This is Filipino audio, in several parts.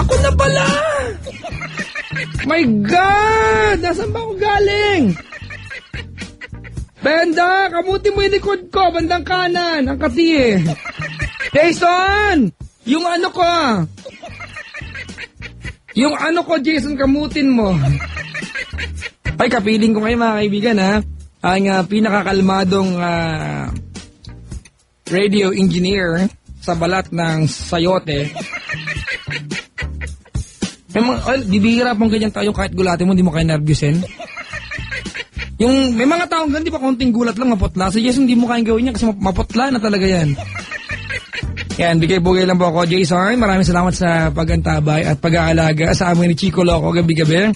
Ako na pala! My God! Nasaan ba ako galing? Benda, kamuti mo yung likod ko, bandang kanan, ang kasi eh. Jason! Yung ano ko, Jason, kamutin mo. Ay, kapiling ko kayo mga kaibigan ha. Ang pinakakalmadong radio engineer sa balat ng sayote. Bibihira pong ganyan tayo kahit gulatin mo, hindi mo kayo nervyusin. May mga taong ganun, di ba konting gulat lang, maputla. So yes, hindi mo kayang gawin yan kasi maputla na talaga yan. Yan, bigay-bugay lang po ako, Jason. Maraming salamat sa pag-antabay at pag-aalaga sa amin ni Chico Loco gabi-gabi.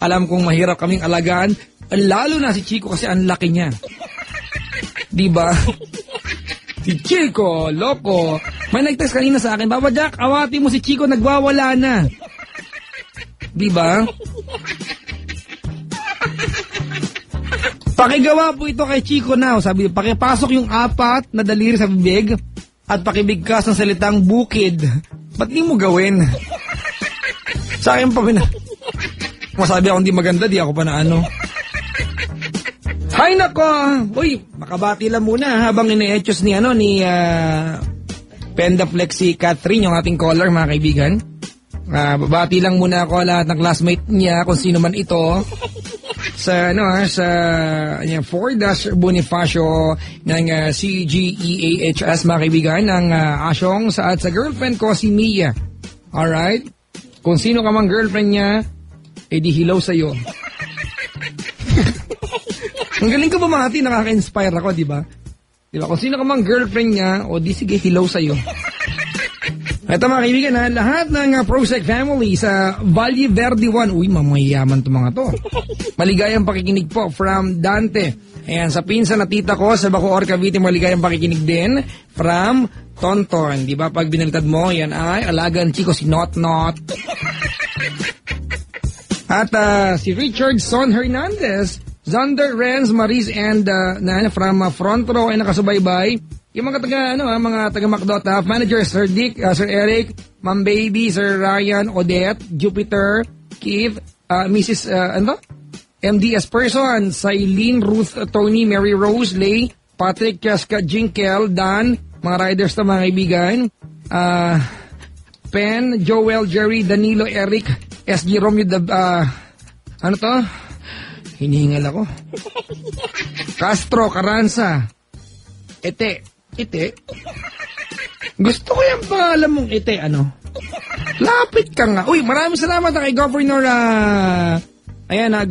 Alam kong mahirap kaming alagaan, lalo na si Chico kasi ang laki niya. Diba? Si Chico Loco. May nag-text kanina sa akin, Baba Jack, awati mo si Chico, nagwawala na. Diba? Pakigawa po ito kay Chico now. Sabi, pakipasok yung 4 na daliri sa bibig at pakibigkas ng salitang bukid. Ba't di mo gawin? Sa akin pa masabi ako hindi maganda, di ako pa na ano. Hay nako! Uy, makabati lang muna habang ine-etchos ni Penda Flexi Catherine, yung ating caller, mga kaibigan. Babati lang muna ako lahat ng classmate niya, kung sino man ito. Sa 4- Bonifacio ng CGEAHS, mga kaibigan, ng Asyong sa girlfriend ko, si Mia. Alright? Kung sino ka mang girlfriend niya, di hilaw sa'yo. Ang galing ko bumati, nakaka-inspire ako, di ba? Diba? Kung sino ka mang girlfriend niya, di sige, hilaw sa'yo. Ito mga kaibigan, lahat ng Prosec family sa Valle Verde 1. Uy, mamayaman to mga to. Maligayang pakikinig po from Dante. Ayan, sa pinsan na tita ko sa Bacoor, Cavite, maligayang pakikinig din from Tonton. Di ba? Pag binalitad mo, yan ay alagan Chico si Not Not. At si Richard Son Hernandez, Zander Renz, Maris, and from front row ay nakasubaybay. Yung mga taga Macdot, manager Sir Dick, Sir Eric, Ma'am Baby, Sir Ryan, Odette, Jupiter, Keith, Mrs. MDS person, Sailene, Ruth, Tony, Mary Rose, Lay, Patrick, Kaska, Jinkel, Dan, mga riders na mga kaibigan, Pen, Joel, Jerry, Danilo, Eric, SG Romeo, hinihingal ako. Castro, Caranza, Ete. Gusto ko yung pangalan mong Ete, Lapit ka nga. Uy, maraming salamat kay Governor,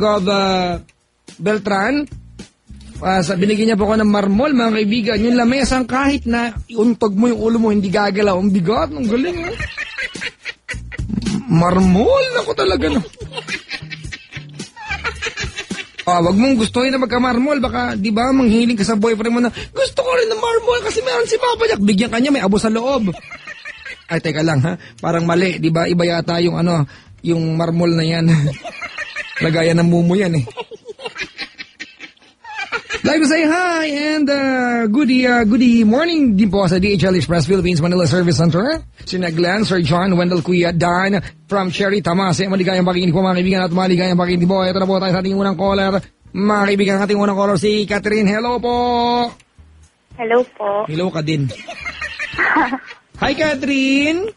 Gov Beltran. Binigyan niya po ako ng marmol, mga kaibigan. Yung lamesang kahit na iuntog mo yung ulo mo, hindi gagalaw. Ang bigat, ang galing, Marmol, ako talaga, wag mong gustuhin na magka-marmol. Baka, di ba, manghiling ka sa boyfriend mo na, gusto ko rin ng marmol kasi meron si Papa Jack. Bigyan ka niya, may abo sa loob. Ay, teka lang, ha? Parang mali, di ba? Iba yata yung, yung marmol na yan. Lagayan ng mumu yan, eh. Like to say hi and goody morning din po sa DHL Express Philippines Manila Service Center. Sina Glenn, Sir John, Wendell, Kuya, Dan from Cherry Tamase. Maligayang pakikinig po mga kaibigan at maligayang pakikinig po. Ito na po tayo sa ating unang caller. Mga kaibigan, ating unang caller si Catherine. Hello po! Hello po. Hello ka din. Hi Catherine!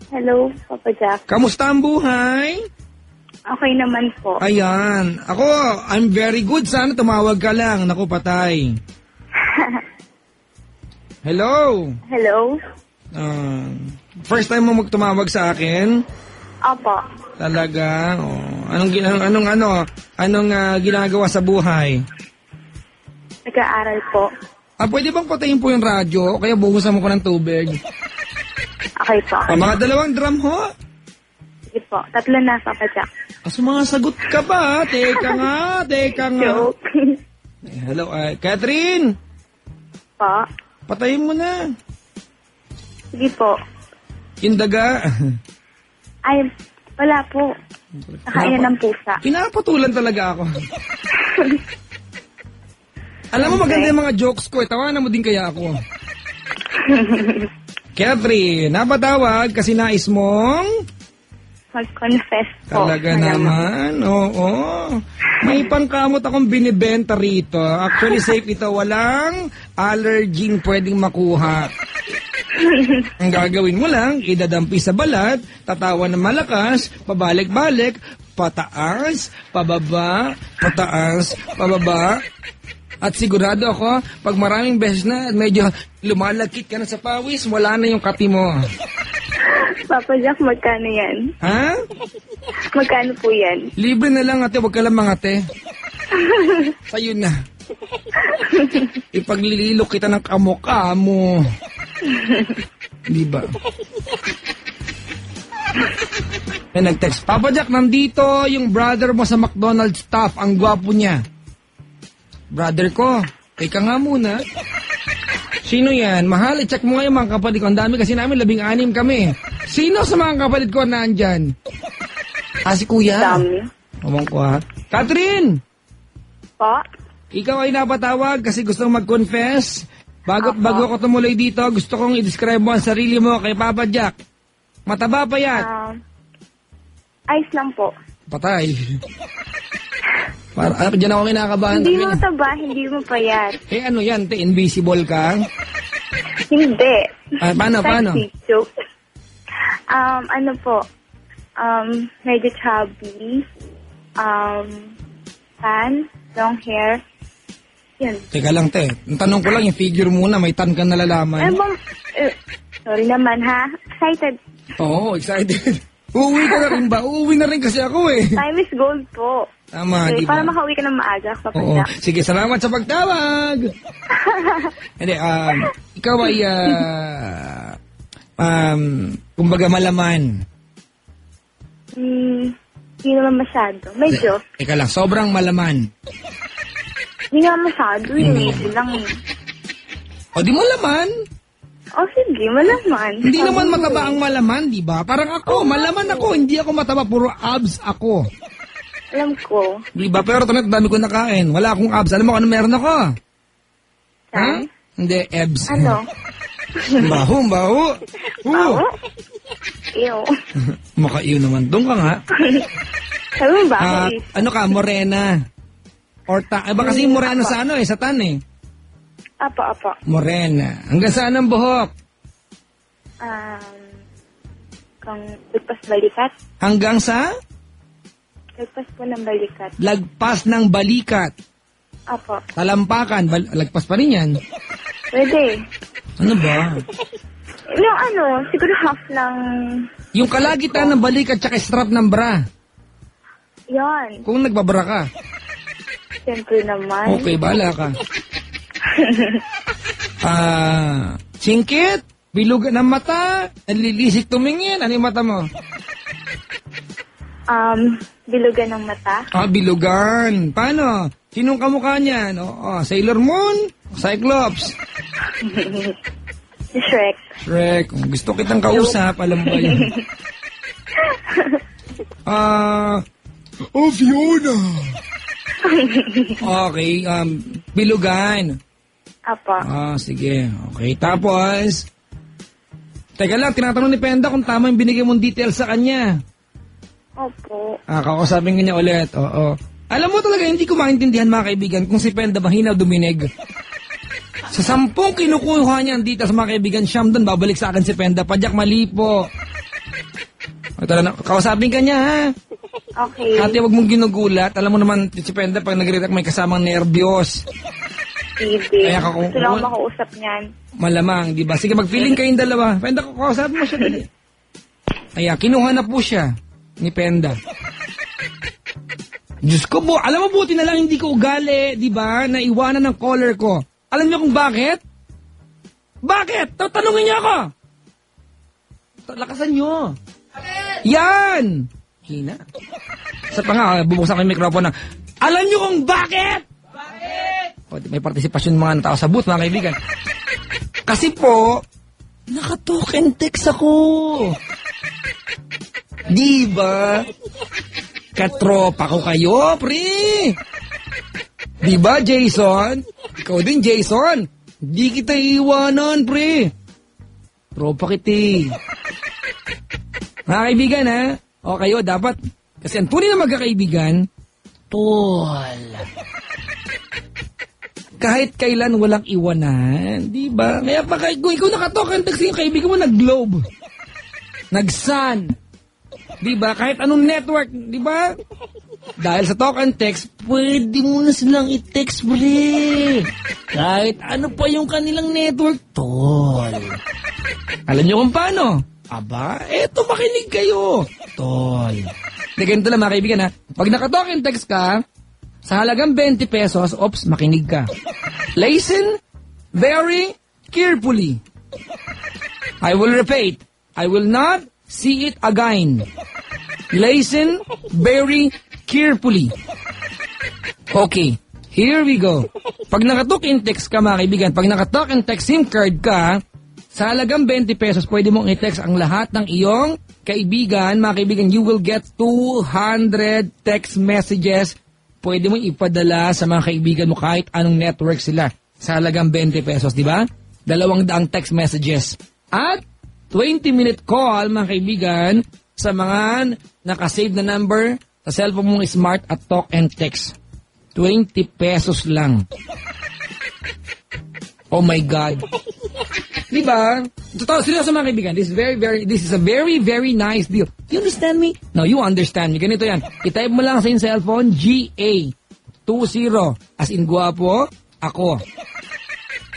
Hello, Papa Jack. Kamusta ang buhay? Okay naman po. Ayan. Ako, I'm very good. Sana tumawag ka lang. Naku, patay. Hello? Hello? First time mo magtumawag sa akin? Opo. Talaga? Anong ginagawa sa buhay? Nag-aaral po. Pwede bang patayin po yung radyo? Kaya buhusan mo ko ng tubig. Okay po. Mga 2 drum ho? Sige po. 3 na, Papa Jack. Sumasagot ka ba? Teka nga. Joke. Hello, Catherine. Po. Patayin mo na. Sige po. Yung daga. Ay, wala po. Nakaiyan ng pusa. Pinapatulan talaga ako. Alam mo, maganda yung mga jokes ko. Tawanan mo din kaya ako. Catherine, napatawag kasi nais mong mag-confess po. Talaga Malamang. naman, oo. May pangkamot akong binibenta rito. Actually, safe ito. Walang allergene pwedeng makuha. Ang gagawin mo lang, idadampi sa balat, tatawa ng malakas, pabalik-balik, pataas, pababa, pataas, pababa. At sigurado ako, pag maraming beses na at medyo lumalagkit ka na sa pawis, wala na yung kati mo. Papa Jack, magkano yan? Ha? Magkano po yan? Libre na lang ate, wag ka lang mangate. Sa'yo na. Ipaglililok kita ng kamukha mo. Di ba? May nag-text, Papa Jack, nandito yung brother mo sa McDonald's staff. Ang gwapo niya. Brother ko, teka nga muna. Sino yan? Mahal, i-check mo nga yung mga kapatid ko. Ang dami kasi namin, 16 kami. Sino sa mga kapatid ko na nandyan? Si kuya. Dami. Umang ko ha. Catherine! Po? Ikaw ay napatawag kasi gusto mong mag-confess. Bago ako tumuloy dito, gusto kong i-describe mo ang sarili mo kay Papa Jack. Mataba pa yan. Ice lang po. Patay. Diyan ako kinakabahan. Hindi mo taba, hindi mo payat. Ano yan, invisible ka? Hindi. Paano? Sexy joke. Ano po? Medyo chubby. Tan, long hair. Yun. Teka lang, te. Ang tanong ko lang, yung figure muna, may tan ka nalalaman. Sorry naman ha. Excited. Oo, excited. Uuwi ka na rin ba? Uuwi na rin kasi ako eh. Time is gold po. Tama, Okay, di ba? para makauwi ka ng maaga, Oo. papadyak. Sige, salamat sa pagtawag. Hindi, ikaw ay, kumbaga malaman. Hindi naman masyado. Medyo. Teka lang, sobrang malaman. Hindi naman masyado. Medyo lang. O di malaman. Sige, malaman. Hindi naman mataba ang malaman, di ba? Parang ako, malaman ako, hindi ako mataba, puro abs ako. Alam ko. Di ba? Pero tonight, dami ko nakain. Wala akong abs. Alam mo kung ano meron ako? Ha? Hindi, abs. Ano? Baho. Baho? Ew. Maka-iyo naman. Doon ka nga. Sabi mo ba? Ano ka, morena? Or ba kasi morena sa ano sa tan eh. Apa. Morena. Hanggang saan ang buhok? Kung lagpas balikat. Hanggang sa? Lagpas po ng balikat. Lagpas ng balikat. Apo. Talampakan. Lagpas pa rin yan. Pwede. Ano ba? Yung siguro half ng... Yung kalagitan ng balikat tsaka strap ng bra. Yan. Kung nagbabra ka. Siyempre naman. Okay, bahala ka. Singkit, bilog ng mata, nalilisik tumingin. Ano yung mata mo? Bilugan ng mata. Bilugan. Paano? Sinong kamukha niyan? Sailor Moon? Cyclops? Shrek. Shrek. Gusto kitang kausap, alam ba yun? Fiona. Okay, bilugan. Apa. Sige. Okay, tapos, teka lang, tinatanong ni Penda kung tama yung binigay mong details sa kanya. Opo. Kakausapin ka niya ulit, oo. Alam mo talaga, hindi ko maintindihan mga kaibigan kung si Penda ba hinaw duminig. Sa 10 kinukuha niya ang details mga kaibigan, siyam doon, babalik sa akin si Penda. Padyak, mali po. Kausapin ka niya, ha? Okay. Ate, wag mong ginugulat. Alam mo naman, si Penda, pag nag-react may kasamang nervyos. Sige. Kaya Gusto lang makausap niyan. Malamang, di ba? Sige, mag-feeling kayong dalawa. Penda, kausapin mo siya dali. Kinuha na po siya ni Penda. Diyos ko po, alam mo buti na lang hindi ko ugali, di ba? Naiwanan ng collar ko. Alam niyo kung bakit? Bakit? Tatanungin niyo ako. Lakasan niyo. Yan! Hina. Sa pa nga, bubuksan ko yung mikrofon na, alam niyo kung bakit? Bakit? May partisipasyon mga tao sa booth, mga kaibigan. Kasi po, naka-token text ako. Di ba? Katropa ko kayo, pre. Di ba, Jason? Ikaw din, Jason. Di kita iiwanan, pre. Tropa kiti. Mga kaibigan, ha? O kayo, dapat, kasi ang tunay na magkakaibigan, tol. Kahit kailan walang iwanan, di ba? Kaya pa kung ikaw nakatalk and text yung kaibigan mo, nag-globe, nag-sun, di ba? Kahit anong network, di ba? Dahil sa talk and text, pwede mo na silang i-text, bre. Kahit ano pa yung kanilang network, tol. Alam nyo kung paano? Aba, eto makinig kayo, tol. Hindi, ganito lang mga kaibigan ha. Pag naka-talk and text ka, sa halagang 20 pesos, ops, makinig ka. Listen very carefully. I will repeat. I will not see it again. Listen very carefully. Okay, here we go. Pag naka-talk and text ka mga kaibigan, pag naka-talk and text SIM card ka, sa halagang 20 pesos, pwede mong i-text ang lahat ng iyong kaibigan. Mga kaibigan, you will get 200 text messages. Pwede mong ipadala sa mga kaibigan mo kahit anong network sila. Sa halagang 20 pesos, di ba? 200 text messages. At 20-minute call, mga kaibigan, sa mga nakasave na number sa cellphone mong smart at talk and text. 20 pesos lang. Oh my God. Diba? Totoo, seryoso mga kaibigan. This is a very, very nice deal. You understand me? No, you understand me. Ganito yan. I-type mo lang sa iyong cellphone, GA20. As in, guwapo, ako.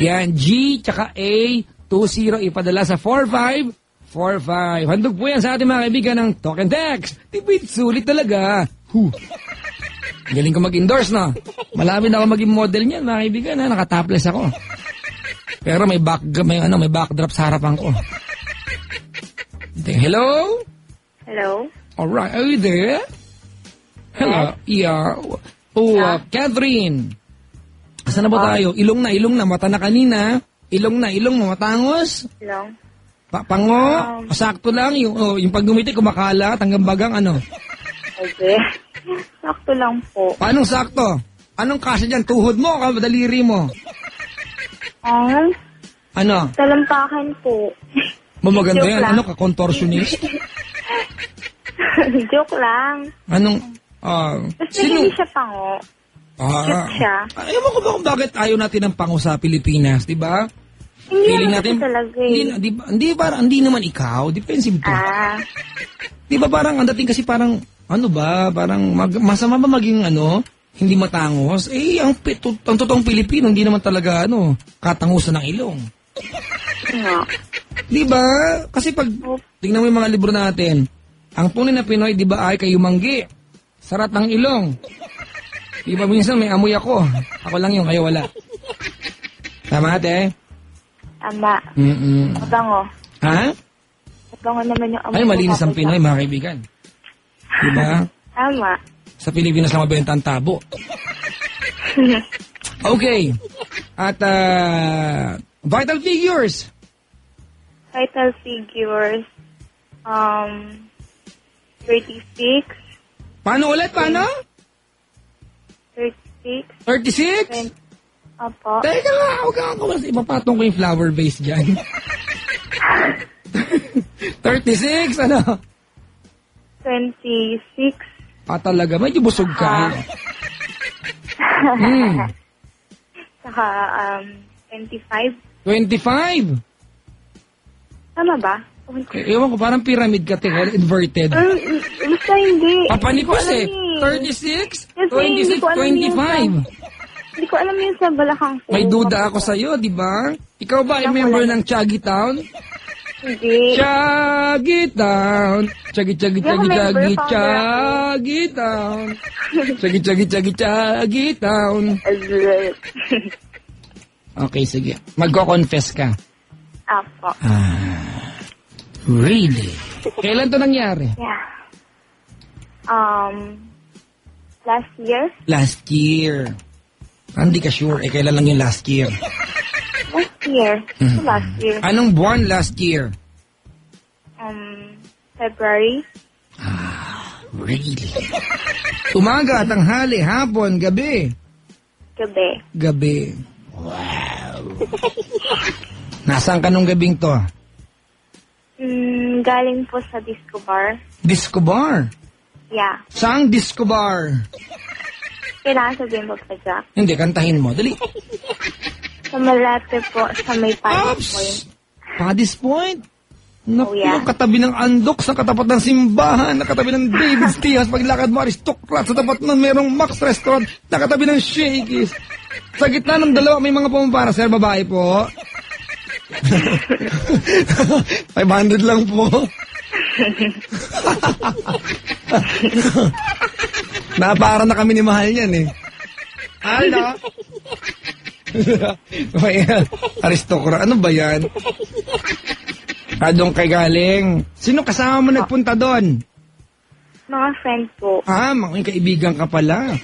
Yan, G tsaka A20. Ipadala sa 4545. Handog po yan sa ating mga kaibigan ng talk and text. Tipid, sulit talaga. Galing ko mag-endorse, no? Malapit ako maging model niyan, mga kaibigan. Nakatopless ako. Pero may backdrop sa harapan ko. Hello? Hello? Alright, are you there? Hello? Yeah. Oh, Catherine. Saan na ba tayo? Ilong na, mata na kanina. Ilong na, matangos? Hello? Pango? Sakto lang. Yung pag gumiti, kumakalat, hanggang bagang ano? Okay. Sakto lang po. Paanong sakto? Anong kasya dyan? Tuhod mo o daliri mo? Ano? Talampakan po. Mamaganda Joke yan. lang. Ano ka? Contortionist? Joke lang. Anong? Basta hindi siya pango. Cute siya. Ewan ko ba kung bakit ayaw natin ng pango sa Pilipinas, di ba? Hindi Feeling naman natin, talaga eh. hindi naman ikaw. Defensive to. Di ba parang, ang dating kasi parang, parang masama ba maging hindi matangos? Ang totoong Pilipino, hindi naman talaga, katangusan ng ilong. Di ba? Kasi pag, tingnan mo yung mga libro natin, ang tunay na Pinoy, di ba, ay kayumanggi. Sarat ng ilong. Di ba, minsan may amoy ako. Ako lang yung kayo wala. Tama, ate? Tama. Mabango. Ha? Mabango naman yung amoy. Ay, malinis ang Pinoy, mga kaibigan. Di ba? Tama. Sa Pilipinas lang mabenta ang tabo. Okay. At, vital figures. Vital figures. 36. Paano ulit? Paano? 36. 36? Opo. Teka nga, huwag ka kawas. Ipapatong ko yung flower base dyan. 36, ano? 26. Talaga, medyo busog ka. Saka, 25. 25? Tama ba? Ewan ko, parang pyramid ka, inverted. Basta hindi. Papanipos eh. 36, 26, 25. Hindi ko alam yun sa balakang po. May duda ako sa'yo, di ba? Ikaw ba ay member ng Chaggy Town? Hindi. Chaggy Town. Chaggy Town. Chaggy Town. Okay, sige. Magko-confess ka. Apo. Really? Kailan to nangyari? Yeah. Last year. Last year. Hindi ka sure. Kailan lang yung last year? Last year. Last year. Anong buwan last year? February. Really? Umaga, tanghali, hapon, gabi. Gabi. Wow. Nasaan ka nung gabing to? Galing po sa disco bar. Disco bar? Yeah. Saang disco bar? Kailangan sabihin mo pa, Jack. Hindi, kantahin mo. Dali. Sa Malate po, sa may Paddy's Ops! Point. Paddy's Point? Naku, Oh, yeah. katabi ng Andox, sa katapat ng simbahan, nakatabi ng David's Teas, paglakad mo, Aristocrat, sa tapat nun, merong Max Restaurant, nakatabi ng Shakey's. Sa gitna ng dalawa, may mga pumapara, sir, babae po. 500 lang po. Napara na kami ni Mahal yan eh. Hello? Aristocrat, ano ba yan? Doon kay galing. Sino kasama mo nagpunta doon? Mga friend po. Mga kaibigan ka pala.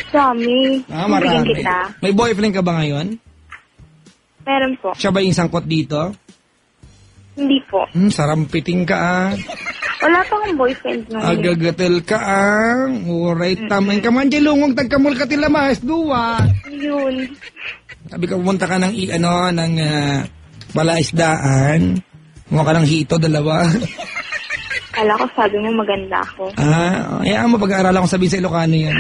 Dami. Bibigyan Marami. kita. May boyfriend ka ba ngayon? Meron po. Siya ba yung sangkot dito? Hindi po. Sarampiting ka Wala pa akong boyfriend nung Agagatel ka Alright, tamay ka man. Lungong tagkamul ka tila mas. Duwa. Yun. Sabi ka pumunta ka ng palaisdaan. Mukha ka ng hito, dalawa. Kala ko sabi mo maganda ako. Hayaan mo pag-aaralan ko sabihin sa Ilocano yan.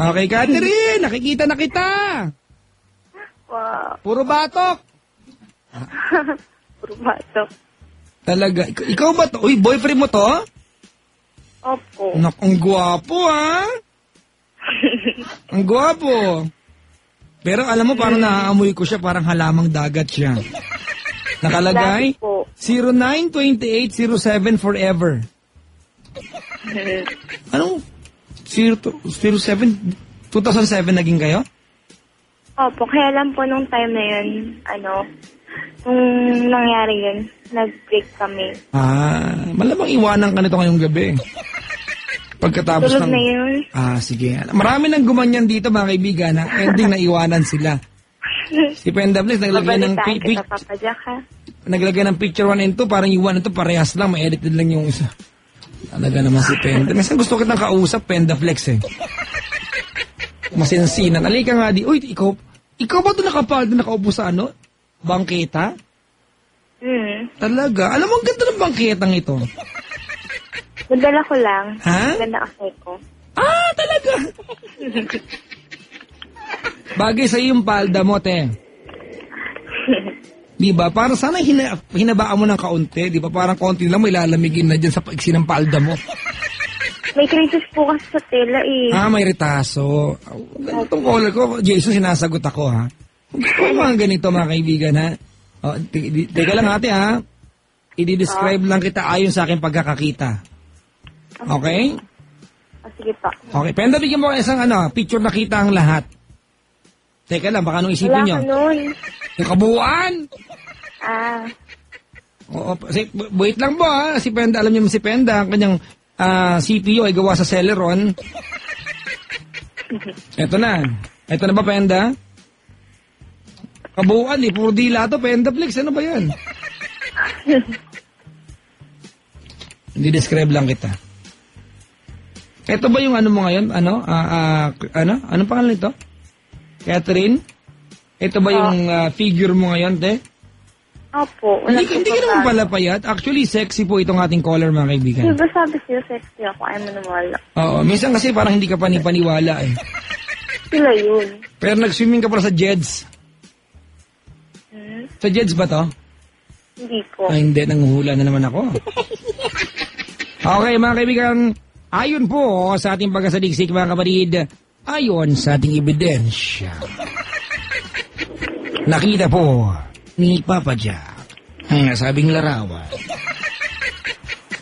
Okay, Catherine, nakikita na kita. Wow. Puro batok. Puro batok. Talaga. Ikaw ba to? Uy, boyfriend mo to? Opo. Ang gwapo, ha? Ang gwapo. Pero alam mo, parang naaamoy ko siya, parang halamang dagat siya. Nakalagay? Dati po. 092807 forever. Anong 07? 2007 naging kayo? Opo, kaya lang po nung time na yun, nung nangyari yun, nag-break kami. Malamang iwanan ka nito ngayong gabi. Pagkatapos Tulog na yun. Sige. Marami nang gumanyan dito mga kaibigan na ending na iwanan sila. Si Pendaflex naglagay ng Babalitaan kita, Papa Jack, ha? naglagay ng picture 1 and 2, parang yung 1 and 2 parehas lang, may edited lang yung isa. Talaga naman si Penda. Minsan gusto kitang kausap, Pendaflex eh. Masinsinan. Alika nga di, uy, ikaw ba doon nakaupo sa bangketa? Talaga? Alam mo, ang ganda ng bangketang ito. Nadala ko lang. Ha? Ganda kasi ko. Talaga? Bagay sa'yo yung palda mo, te. Diba? Parang sana hinabaan mo ng kaunti. Diba? Parang kaunti lang may lalamigin na dyan sa paiksi ng palda mo. May crisis po kasi sa tela eh. May retaso. Ganitong color ko, Jason, sinasagot ako ha. Kung mga ganito mga kaibigan ha. Teka lang ate ha. I-describe lang kita ayon sa aking pagkakakita. Okay? Sige pa. Okay. Penda, bigyan mo isang picture na kita ang lahat. Teka lang, baka nung isipin nyo. Wala ka nun. Yung kabuuan. Oo, wait lang po ha. Si Penda, alam niyo si Penda, ang kanyang CPU ay gawa sa Celeron. Ito na. Ito na ba, Penda? Kabuuan puro dila to, Pendaflex. Ano ba yan? Hindi describe lang kita. Ito ba yung mo ngayon? Anong pangalan nito? Catherine? Ito ba yung figure mo ngayon, te? Opo. Hindi ka naman pala payat. Actually, sexy po itong ating caller, mga kaibigan. Diba sabi sa'yo sexy ako? Ayaw mo nawala. Oo, minsan kasi parang hindi ka panipaniwala eh. Sila yun. Pero nag-swimming ka pala sa Jeds. Sa Jeds ba to? Hindi po. Hindi. Nanguhula na naman ako. Okay, mga kaibigan. Ayon po sa ating pagkasaliksik, mga kapatid. Ayon sa ating ebidensya. Nakita po ni Papa Jack ang nasabing larawan.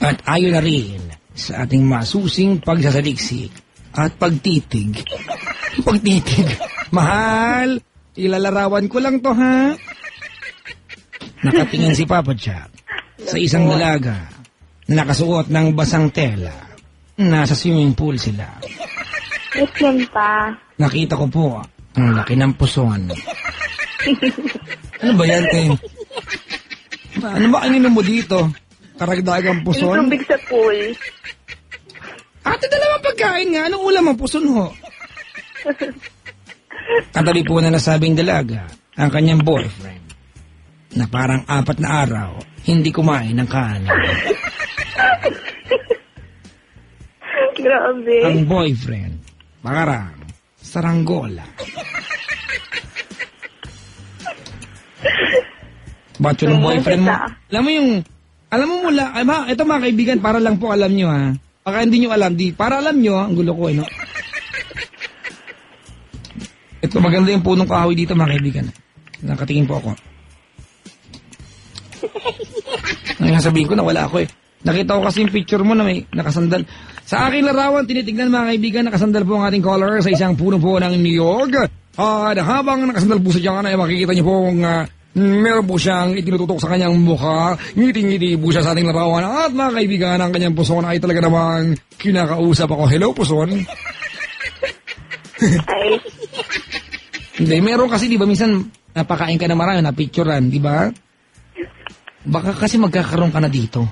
At ayon na rin sa ating masusing pagsasaliksik at pagtitig. Mahal, ilalarawan ko lang to ha. Nakatingin si Papa Jack sa isang dalaga na nakasuot ng basang tela. Nasa swimming pool sila. Yan pa. Nakita ko po ang laki ng puson. Ano ba yan, te? Ano ba ininom mo dito? Karagdagang Yung puson? tubig sa pool. Ate, dalawang pagkain nga. Anong ulam ang puson ho? Katabi po na nasabing dalaga ang kanyang boyfriend. na parang 4 na araw, hindi kumain ng kanin. Grabe. Ang boyfriend, parang saranggola. Ba't yung boyfriend mo? Alam mo mula, ito mga kaibigan, para lang po alam nyo ha. Baka hindi nyo alam, para alam nyo, ang gulo ko no? Ito maganda yung punong kahoy dito mga kaibigan. Nakatingin po ako. Ngayon sabihin ko na wala ako eh. Nakita ko kasi yung picture mo na may nakasandal. Sa aking larawan, tinitignan mga kaibigan, nakasandal po ang ating caller sa isang puno po ng New York. At habang nakasandal po sa dyan, ay makikita niyo pong meron po siyang itinututok sa kanyang mukha. Ngiti-ngiti po siya sa ating larawan. At mga kaibigan, ang kanyang puson ay talaga namang kinakausap ako. Hello, puson. Ay. Hindi, meron kasi, di ba, minsan napakain ka na marami, napicturean, di ba? Baka kasi magkakaroon ka na dito.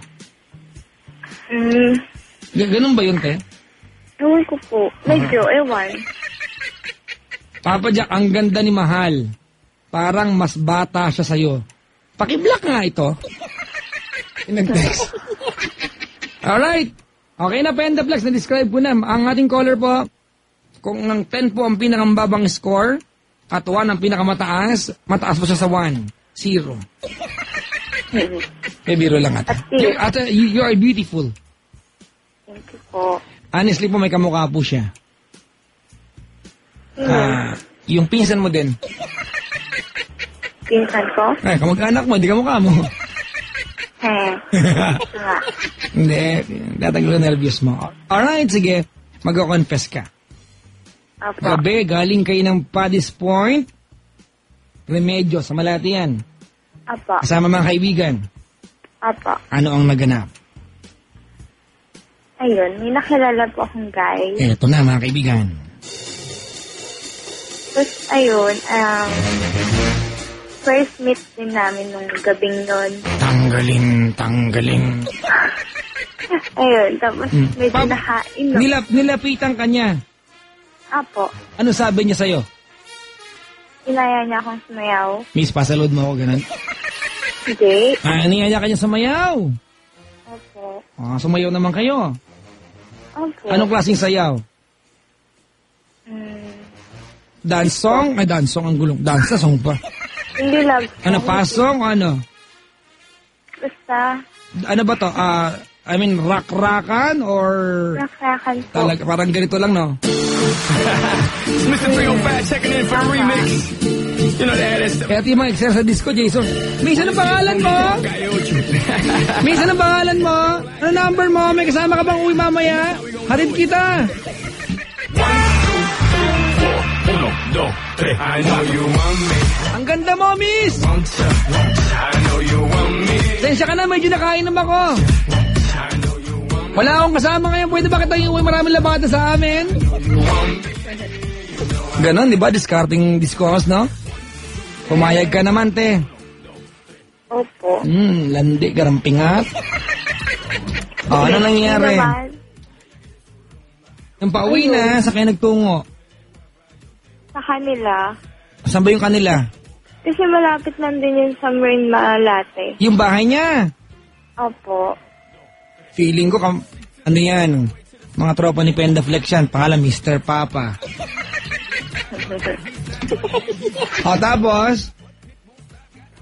Ganun ba yun, te? Ewan ko po. Medyo, ewan. Papa Jack, ang ganda ni Mahal. Parang mas bata siya sa'yo. Paki-block nga ito. Nag-text. Alright. Okay na, Pendaplex, na-describe ko na. Ang ating caller po, kung ang 10 po ang pinakambabang score, at 1 ang pinakamataas, mataas po siya sa 1. 0. May biro lang ata. You are beautiful. Thank you po. Honestly po, may kamukha po siya. Yung pinsan mo din. Pinsan ko? Ay, kamag-anak mo, di kamukha mo. Hindi, tataglo nervyos mo. Alright, sige. Mag-confess ka. Apo. Gabi, galing kayo ng Paddy's Point. Remedyo, sa Malati yan. Apo. Kasama mga kaibigan. Apo. Ano ang naganap? Ayun, may nakilala po akong guy. Eto na mga kaibigan. Tapos, ayun, first meet din namin nung gabing nun. Tanggaling. Ayun, tapos medyo nakainom. Nilapitan ka niya. Apo. Ano sabi niya sa'yo? Inaya niya akong sumayaw. Miss, pasalod mo ako, ganun. Hindi. Inaya ka niya sumayaw. Opo. Sumayaw naman kayo. Opo. Anong klaseng sayaw? Dance song? Ay, dance song ang gulong. Dance na song pa. Hindi love song. Ano, pasong? Ano? Basta. Ano ba to? I mean, rock-rockan or... Rock-rockan po. Talaga, parang ganito lang, no? Mr. 305 checking in for the remix. You know that is the... Kaya ito yung mga exercise sa disco, Jason. Miss, anong pangalan mo? Miss, anong pangalan mo? Ano number mo? May kasama ka bang uwi mamaya? Hatid kita. 1, 2, 3, I know you want me. Ang ganda mo, Miss. I know you want me. Sensya ka na, medyo nakainom ako. Wala akong kasama ngayon. Pwede ba kita iuwi? Maraming labada sa amin. Ganon, di ba? Discarding discourse, no? Pumayag ka naman, te. Opo. Landi, garampingat. Ano nangyari? Nung pauwi na, sa kayo nagtungo? Sa kanila. Saan ba yung kanila? Kasi malapit lang din yun sa Marine Malate. Yung bahay niya. Opo. Feeling ko, ano yan? Mga tropa ni Pendaflex yan. Pangalan, Mr. Papa. Tapos?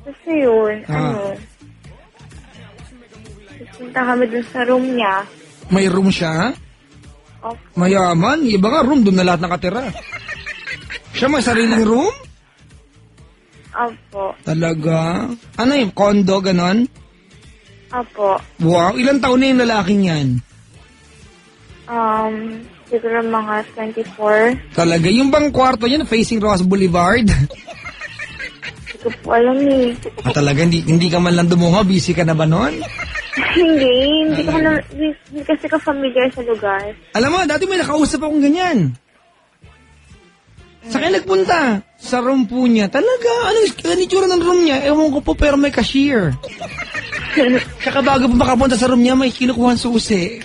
Kasi yun, pupunta kami dun sa room niya. May room siya? Opo. Mayaman. Iba nga room, doon na lahat nakatira. Siya may sariling room? Opo. Talaga? Ano yung condo, ganon? Opo. Wow, ilang taon na yung lalaking yan? Siguro mga 24. Talaga? Yung bang kwarto niya na facing Ross Boulevard? Hindi ko po alam eh. Talaga? Hindi ka man lang dumungo? Busy ka na ba nun? Hindi kasi ka familiar sa lugar. Alam mo, dati may nakausap akong ganyan. Sa kaya nagpunta? Sa room po niya. Talaga? Ano itsura ng room niya? Ewan ko po, pero may cashier. Tsaka bago pa makapunta sa room niya, may kinukuha susi.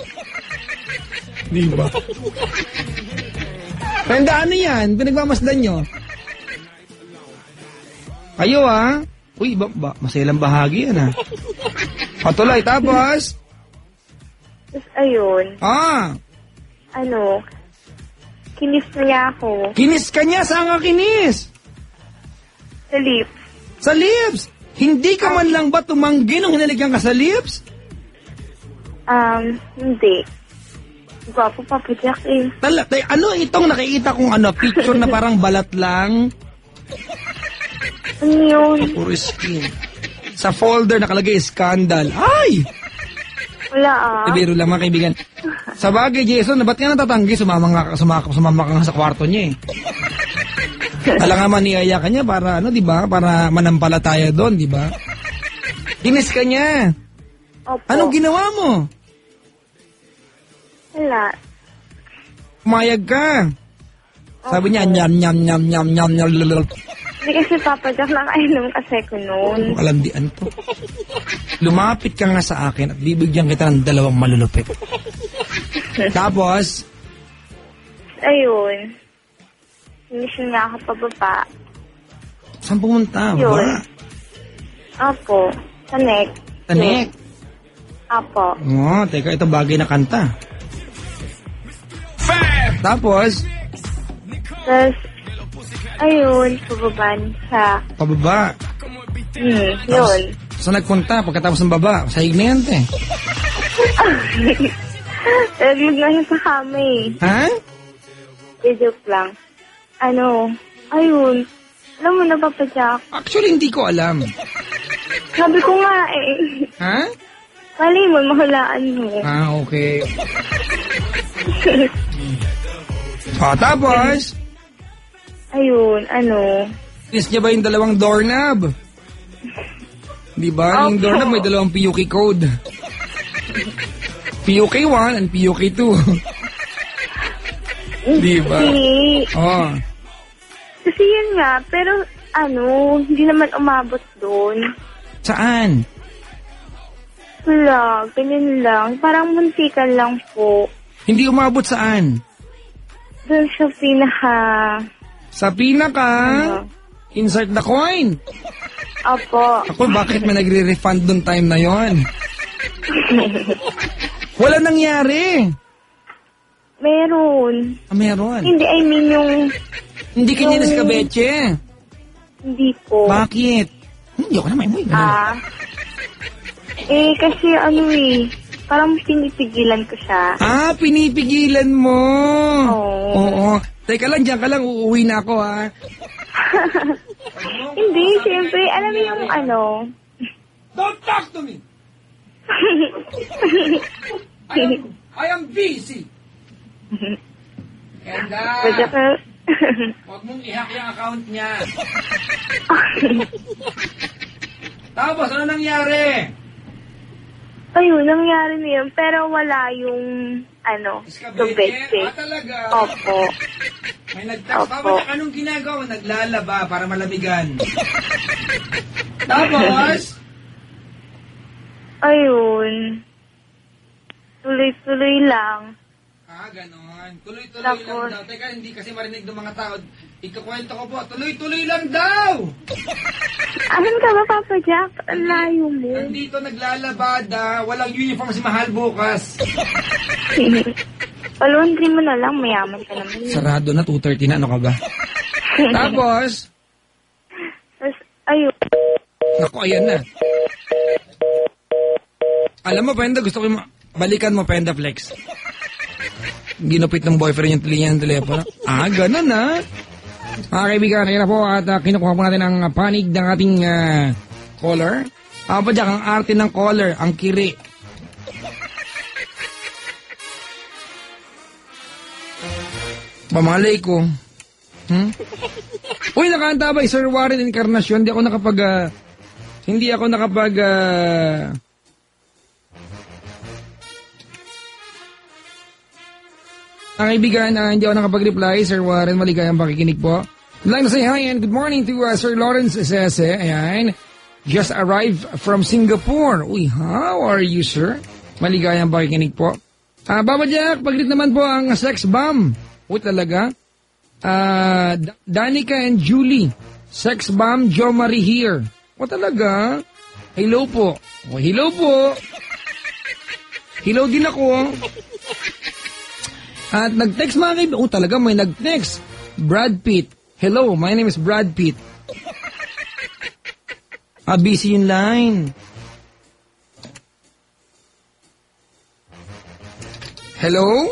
Di ba? Tandaan ano yan? Pinagmamasdan nyo. Kayo Uy, maselang bahagi yan, ha? Patuloy, tapos? Tapos ayun, kinis niya ako Kinis ka niya? Saan ka kinis? sa lips. Sa lips! Hindi ka man lang ba tumanggi nung hinaligyan ka sa lips? Hindi. Gwapo pa po, Jack, eh. Ano itong nakikita kong picture na parang balat lang? Ano yun? Puro skin. Sa folder nakalagay scandal. Ay! Wala Biro lang mga kaibigan. Sa bagay, Jason, ba't ka natatanggi? Sumama ka nga sa kwarto niya, eh. Alam nga maniyaya ka niya para, di ba? Para manampalataya doon, di ba? Kinis ka niya. Opo. Anong ginawa mo? Wala. Pumayag ka. Sabi niya, nyam, nyam, nyam, nyam, nyam, nyam, nyam. Hindi kasi Papa Jack, nakainom kasi ko noon. Kalandian to. Lumapit ka nga sa akin at bibigyan kita ng 2 malulupit. Tapos? Ayun. Mission niya ako pababa. Saan pumunta? Yun. Baba? Opo. Tanek. Tanek? Opo. Teka, ito bagay na kanta. Tapos? Tapos, ayun, pababan siya. Pababa. Yun. Saan nagpunta pagkatapos ng baba? Sahig na yan, te. Naglag na siya sa kama eh. Ha? Joke lang. Ayun. Alam mo na, Papa Jack. Actually, hindi ko alam. Sabi ko nga eh. Ha? Mali mo, mahulaan mo. Okay. Tapos? Ayun, Kinis niya ba yung 2 doorknob? Di ba? Yung Opo. doorknob may 2 PUK code. PUK1 and PUK2. Di ba? Hindi. Kasi yun nga, pero hindi naman umabot doon. Saan? Wala, ganyan lang. Parang muntikan lang po. Hindi umabot saan? Doon sa pinaka... Sa pinaka? Insert the coin. Opo. Ako, bakit may nagre-refund doon time na yon? Wala nangyari. Meron. Meron. Hindi, I mean yung... Hindi ka niya naskabeche. Hindi po. Bakit? Hindi ako na may muy. Kasi parang pinipigilan ko siya. Pinipigilan mo. Oo. Teka lang, dyan ka lang, uuwi na ako, ha? Hindi, siyempre, alam mo yung Don't talk to me! I am busy. And, huwag mong i-hack yung account niya. Tapos, ano nangyari? Ayun, nangyari na yun, pero wala yung, Iskabeche? Talaga? Opo. May nag-text. Papa, anong ginagawa? Naglalaba para malamigan. Tapos? Ayun. Tuloy-tuloy lang. Ganon. Tuloy-tuloy lang daw. Teka, hindi kasi marinig ng mga tao. Ikakwento ko po, tuloy-tuloy lang daw! Asan ka ba, Papa Jack? Ang layo mo. Nandito naglalabada. Walang uniform si Mahal bukas. Palundri mo na lang, mayaman ka naman. Sarado na, 2:30 na. Ano ka ba? Tapos? Ayun. Naku, ayan na. Alam mo, Penda, gusto ko balikan mo, Penda Flex. Ginupit ng boyfriend yung linya ng telepono. Ganun na. Mga kaibigan, kaya na po at kinukuha po natin ang panig ng ating caller. Pa Jack, ang arte ng caller, ang kiri. Pamalay ko. Uy, nakaantabay, Sir Warren Encarnacion. Hindi ako nakapag... Ang kaibigan, hindi ako nakapag-reply. Sir Warren, maligayang pakikinig po. I'd like to say hi and good morning to Sir Lawrence Sese. Ayan. Just arrived from Singapore. Uy, how are you, sir? Maligayang pakikinig po. Baba Jack, pag-greet naman po ang sex bomb. Uy, talaga. Danica and Julie. Sex bomb, Jo Marie here. O talaga? Hello po. O, hello po. Hello din ako. At nag-text mga kaibigan. O talaga, may nag-text. Brad Pitt. Hello, my name is Brad Pitt. Busy yung line. Hello?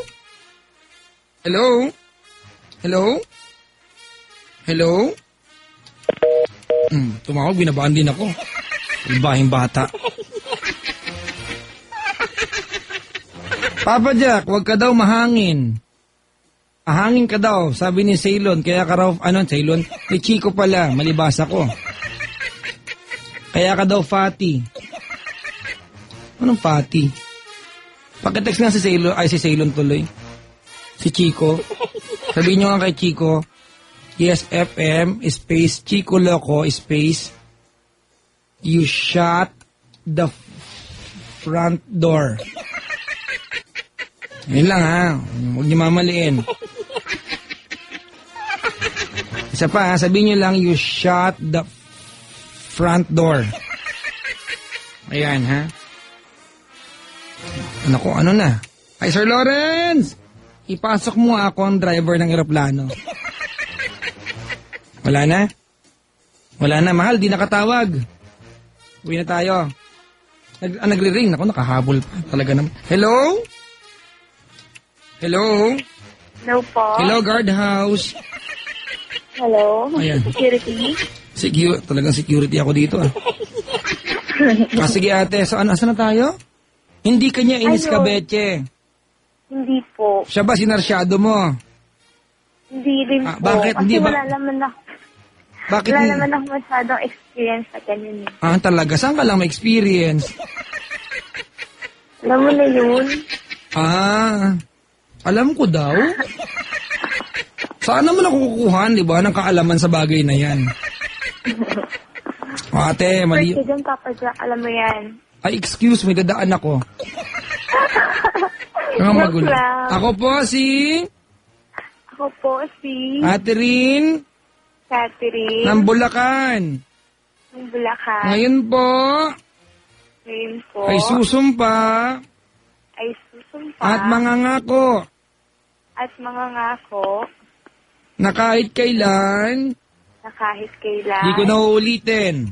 Hello? Hello? Hello? Tumawag, binabaan din ako. Ibahing bata. Papa Jack, wag ka daw mahangin. Ahangin ka daw, sabi ni Ceylon. Kaya ka raw, Ceylon? Ni Chico pala, malibasa ko. Kaya ka daw fatty. Anong fatty? Pakitext nga si Ceylon, si Ceylon tuloy. Si Chico. Sabihin nyo nga kay Chico, yes, FM, space, Chico Loco, space, you shut the front door. Yun lang ha, huwag niyo mamaliin. Isa pa ha, sabihin nyo lang, you shut the front door. Ayan ha. Ano na? Ay, Sir Lawrence! Ipasok mo ako ang driver ng eroplano. Wala na? Wala na, mahal, di nakatawag. Uwi na tayo. Nagre-ring. Ako, nakahabol pa. Talaga naman. Hello? Hello? Hello po. Hello, guardhouse. Hello. Ayan. Security. Talagang security ako dito ah. Sige ate, so asan na tayo? Hindi kanya inis ka, Betche. Hindi po. Siya ba sinarsyado mo? Hindi rin po. Bakit? Kasi Hindi ba? wala naman ako. Bakit? Wala naman ako masyadong experience sa ganyan. Talaga? Saan ka lang ma-experience? Alam mo na yun? Alam ko daw. Saan naman ako kukuhan, di ba, ng kaalaman sa bagay na yan? Ate, mali. First dyan, Papa Jack, alam mo yan. Ay, excuse me, dadaan ako. Magulo. Ako po si Catherine ng Bulacan. Ngayon po ay susumpa at mangangako na kahit kailan di ko na uulitin.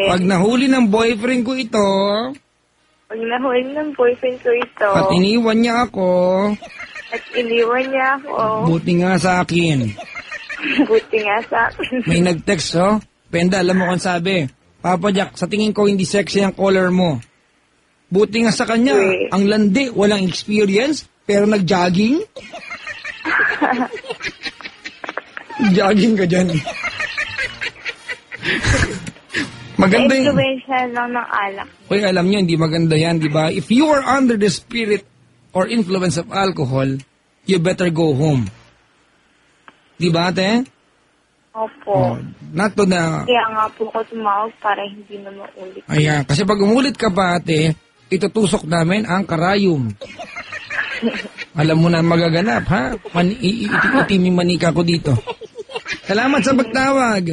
Pag nahuli ng boyfriend ko ito at iniwan niya ako, buti nga sa akin. May nag-text, Penda, alam mo kung sabi, Papa Jack, sa tingin ko hindi sexy ang color mo. Buti nga sa kanya, ang landi, walang experience, pero nag-jogging. Jogging ka dyan. Maganda yun. Influential lang ng alak. Uy, alam nyo, hindi maganda yan, di ba? If you are under the spirit or influence of alcohol, you better go home. Di ba, ate? Opo. Not to na... Kaya nga po ko tumawag para hindi na maulit. Ayan, kasi pag umulit ka pa, ate, itutusok namin ang karayom. Alam mo na magaganap, ha? Itiming manika ko dito. Salamat sa pagtawag.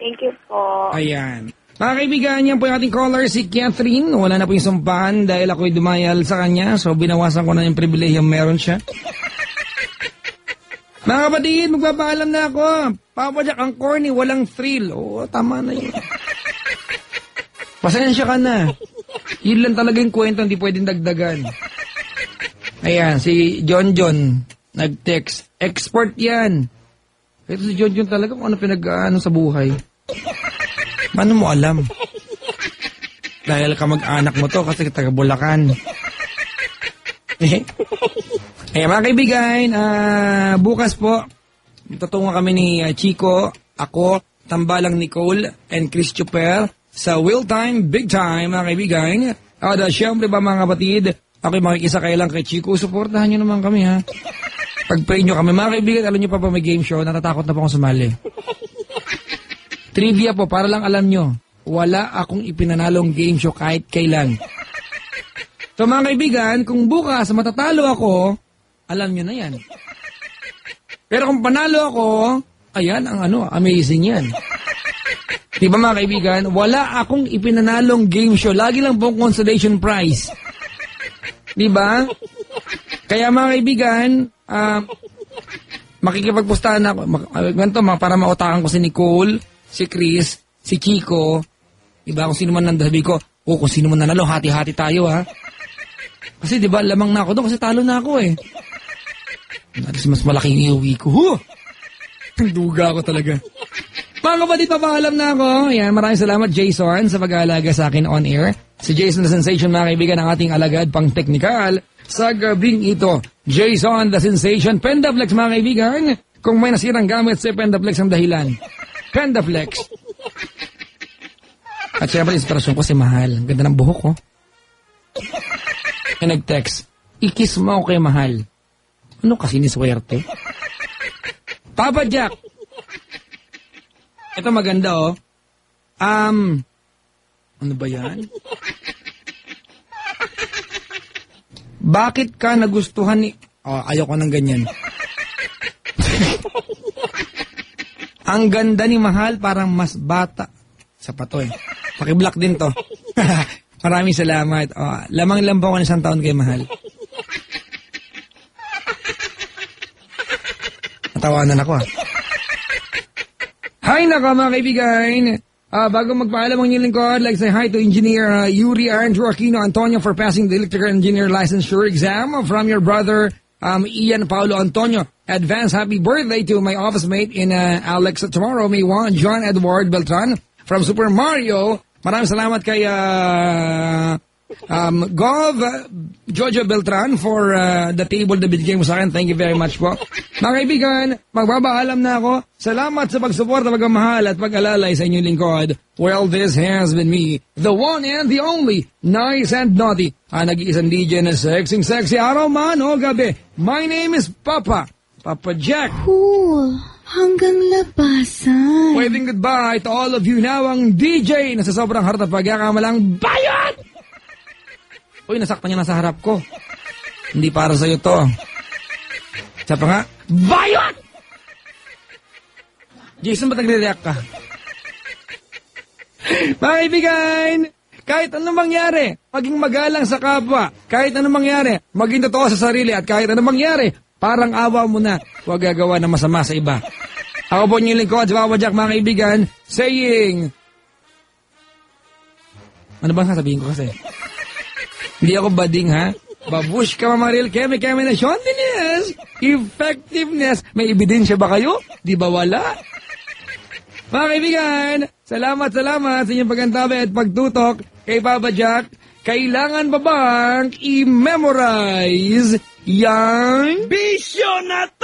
Thank you po. Ayan. Mga kaibigan, yan po yung ating caller, si Catherine. Wala na po yung sumpahan dahil ako'y dumayal sa kanya. So, binawasan ko na yung pribilehiyong meron siya. Mga kapatid, magpapaalam na ako. Papa Jack, ang corny, walang thrill. Oo, tama na yun. Pasensya ka na. Yun lang talaga yung kwento, hindi pwedeng dagdagan. Ayan, si John nag-text. Expert yan. Ito si John talaga kung ano pinag-ano sa buhay. Paano mo alam? Dahil ka mag-anak mo to kasi taga Bulacan. Ayan mga kaibigan, bukas po, tutungo kami ni Chico, ako, Tambalang Nicole, and Christopher sa Will Time, Big Time mga kaibigan. At syempre ba mga kapatid, ako'y makikisakay lang kay Chico, suportahan nyo naman kami ha. Pag-pray nyo kami. Mga kaibigan, alam nyo pa may game show, natatakot na po akong sumali. Trivia po, para lang alam nyo, wala akong ipinanalong game show kahit kailan. So mga kaibigan, kung bukas matatalo ako, alam nyo na yan. Pero kung panalo ako, ayan ang amazing yan. Di ba mga kaibigan, wala akong ipinanalong game show. Lagi lang pong consolation prize. Di ba? Kaya mga kaibigan, makikipagpustahan ako. Ganito, para mautakan ko si Nicole, si Chris, si Chico. Di ba? Kung sino man nandasabi ko, kung sino man nanalo, hati-hati tayo ha. Kasi di ba, lamang na ako doon kasi talo na ako eh. Kasi mas malaking iuwi ko. Huh! Duga ako talaga. Mga kapatid, papaalam na ako. Ayan, maraming salamat Jason sa pag-aalaga sa akin on air. Si Jason the Sensation, mga kaibigan, ang ating alagad pang teknikal sa gabing ito. Jason the Sensation, Pendaflex mga kaibigan. Kung may nasirang gamit, si Pendaflex ang dahilan. Pendaflex. At syempre, inspirasyon ko si Mahal. Ang ganda ng buhok ko. Yung nag-text, ikis mo ako kay Mahal. Ano kasi ni swerte? Papa Jack. Ito maganda oh. Ano ba yan? Bakit ka nagustuhan ni... Oh, ayoko ng ganyan. Ang ganda ni Mahal, parang mas bata. Sa pato eh. Paki-block din to. Maraming salamat. Oh, lamang lang po ako ng 1 taon kay Mahal. Natawanan ako ah. Hi naka mga kaibigan. Bago magpaalam ang inyong lingkod, like say hi to Engineer Yuri Andrew Aquino Antonio for passing the electrical engineer licensure exam from your brother Ian Paulo Antonio. Advance happy birthday to my office mate in Alex tomorrow, May 1, John Edward Beltran from Super Mario. Maraming salamat kay Gov Jojo Beltran for the table na binigay mo sa akin. Thank you very much po. Mga kaibigan, magbabaalam na ako. Salamat sa pagsuporta, pagmamahal at pag-alalay sa inyong lingkod. Well, this has been me, the one and the only, nice and naughty, nag-iisang DJ na sexy araw man o gabi. My name is Papa Jack. Hanggang labasan. Waving goodbye to all of you now, ang DJ na sa sobrang harta pagkakamalang bayad! Uy, nasaktan niya na sa harap ko. Hindi para sa'yo to. Siya pa nga, bayad! Jason, ba't nagre-react ka? Mga kaibigan, kahit anong mangyari, maging magalang sa kapwa. Kahit anong mangyari, maging totoo sa sarili. At kahit anong mangyari, parang awa mo na, huwag gagawa ng masama sa iba. Ako po niyong lingkod, si Papa Jack, mga kaibigan, saying... Ano bang sasabihin ko kasi? Hindi ako bading, ha? Babush ka, mamaril, keme na shontiness, effectiveness. May ebidensya ba kayo? Di ba wala? Mga kaibigan, salamat sa inyong pagkantabi at pagtutok kay Papa Jack. Kailangan ba bang i-memorize yang bisyo na to?